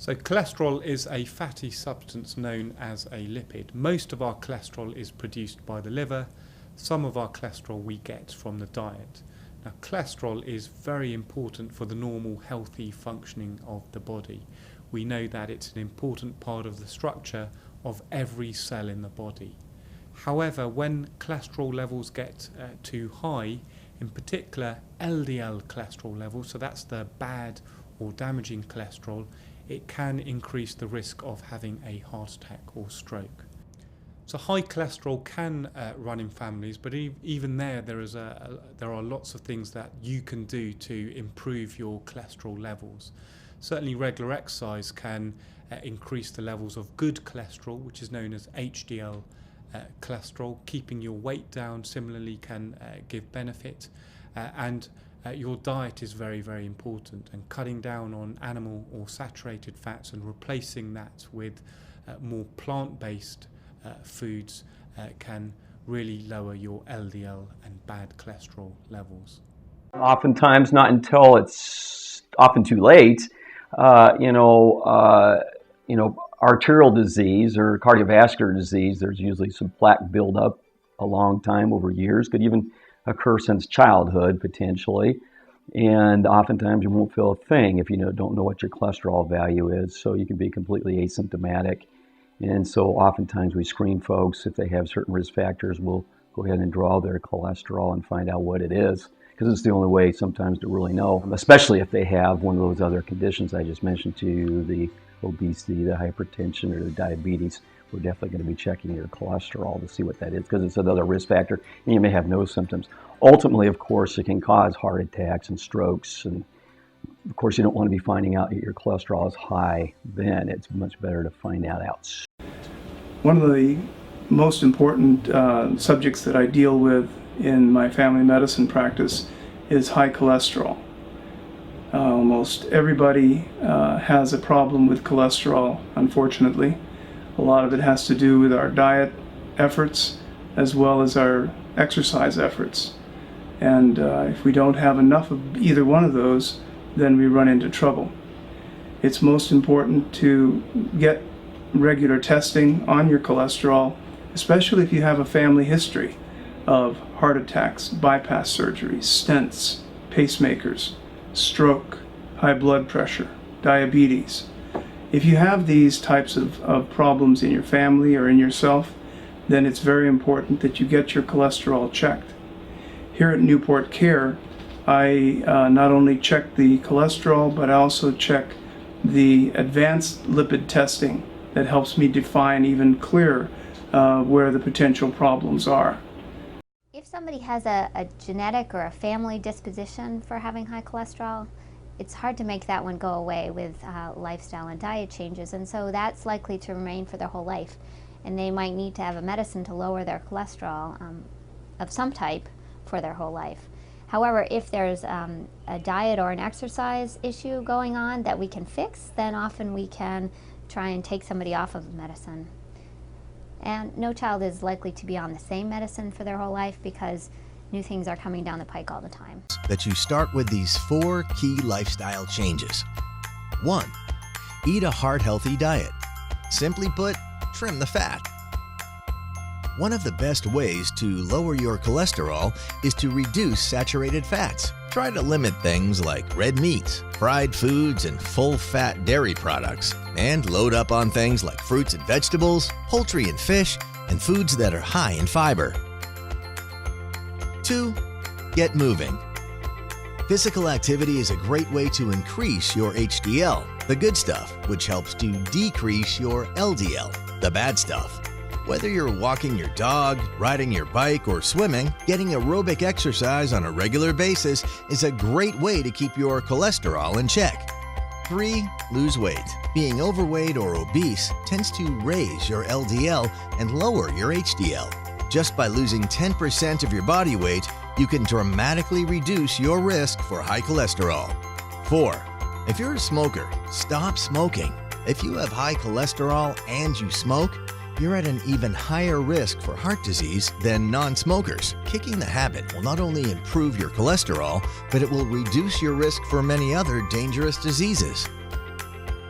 So cholesterol is a fatty substance known as a lipid. Most of our cholesterol is produced by the liver. Some of our cholesterol we get from the diet. Now, cholesterol is very important for the normal healthy functioning of the body. We know that it's an important part of the structure of every cell in the body. However, when cholesterol levels get too high, in particular LDL cholesterol levels, so that's the bad or damaging cholesterol, it can increase the risk of having a heart attack or stroke. So high cholesterol can run in families, but even there are lots of things that you can do to improve your cholesterol levels. Certainly regular exercise can increase the levels of good cholesterol, which is known as HDL cholesterol. Keeping your weight down similarly can give benefit, and your diet is very, very important, and cutting down on animal or saturated fats and replacing that with more plant-based foods can really lower your LDL and bad cholesterol levels. Oftentimes, not until it's often too late, arterial disease or cardiovascular disease, there's usually some plaque buildup a long time over years, could even occur since childhood potentially. And oftentimes you won't feel a thing if you don't know what your cholesterol value is, so you can be completely asymptomatic. And so oftentimes we screen folks if they have certain risk factors. We'll go ahead and draw their cholesterol and find out what it is, because it's the only way sometimes to really know, especially if they have one of those other conditions I just mentioned to you, the obesity, the hypertension, or the diabetes. We're definitely going to be checking your cholesterol to see what that is, because it's another risk factor, and you may have no symptoms. Ultimately, of course, it can cause heart attacks and strokes, and of course, you don't want to be finding out that your cholesterol is high then. It's much better to find out. One of the most important subjects that I deal with in my family medicine practice is high cholesterol. Almost everybody has a problem with cholesterol, unfortunately. A lot of it has to do with our diet efforts as well as our exercise efforts. And if we don't have enough of either one of those, then we run into trouble. It's most important to get regular testing on your cholesterol, especially if you have a family history of heart attacks, bypass surgeries, stents, pacemakers, stroke, high blood pressure, diabetes. If you have these types of problems in your family or in yourself, then it's very important that you get your cholesterol checked. Here at Newport Care, I not only check the cholesterol, but I also check the advanced lipid testing that helps me define even clearer where the potential problems are. If somebody has a genetic or a family disposition for having high cholesterol, it's hard to make that one go away with lifestyle and diet changes, and so that's likely to remain for their whole life. And they might need to have a medicine to lower their cholesterol of some type for their whole life. However, if there's a diet or an exercise issue going on that we can fix, then often we can try and take somebody off of medicine. And no child is likely to be on the same medicine for their whole life because new things are coming down the pike all the time. That you start with these 4 key lifestyle changes. 1. Eat a heart-healthy diet. Simply put, trim the fat. One of the best ways to lower your cholesterol is to reduce saturated fats. Try to limit things like red meats, fried foods, and full-fat dairy products, and load up on things like fruits and vegetables, poultry and fish, and foods that are high in fiber. 2. Get moving. Physical activity is a great way to increase your HDL, the good stuff, which helps to decrease your LDL, the bad stuff. Whether you're walking your dog, riding your bike, or swimming, getting aerobic exercise on a regular basis is a great way to keep your cholesterol in check. 3. Lose weight. Being overweight or obese tends to raise your LDL and lower your HDL. Just by losing 10% of your body weight, you can dramatically reduce your risk for high cholesterol. 4. If you're a smoker, stop smoking. If you have high cholesterol and you smoke, you're at an even higher risk for heart disease than non-smokers. Kicking the habit will not only improve your cholesterol, but it will reduce your risk for many other dangerous diseases.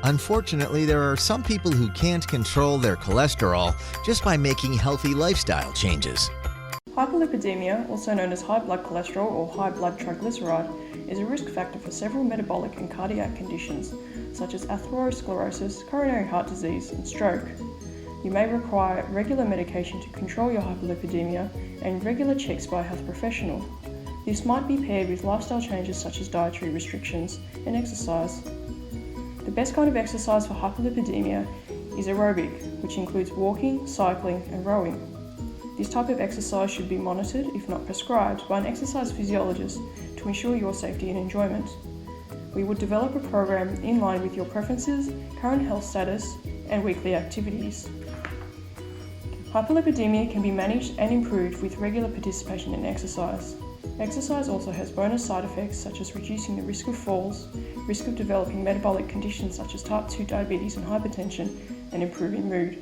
Unfortunately, there are some people who can't control their cholesterol just by making healthy lifestyle changes. Hyperlipidemia, also known as high blood cholesterol or high blood triglyceride, is a risk factor for several metabolic and cardiac conditions such as atherosclerosis, coronary heart disease, and stroke. You may require regular medication to control your hyperlipidemia and regular checks by a health professional. This might be paired with lifestyle changes such as dietary restrictions and exercise. The best kind of exercise for hyperlipidemia is aerobic, which includes walking, cycling, and rowing. This type of exercise should be monitored, if not prescribed, by an exercise physiologist to ensure your safety and enjoyment. We would develop a program in line with your preferences, current health status, and weekly activities. Hyperlipidemia can be managed and improved with regular participation in exercise. Exercise also has bonus side effects such as reducing the risk of falls, risk of developing metabolic conditions such as type 2 diabetes and hypertension, and improving mood.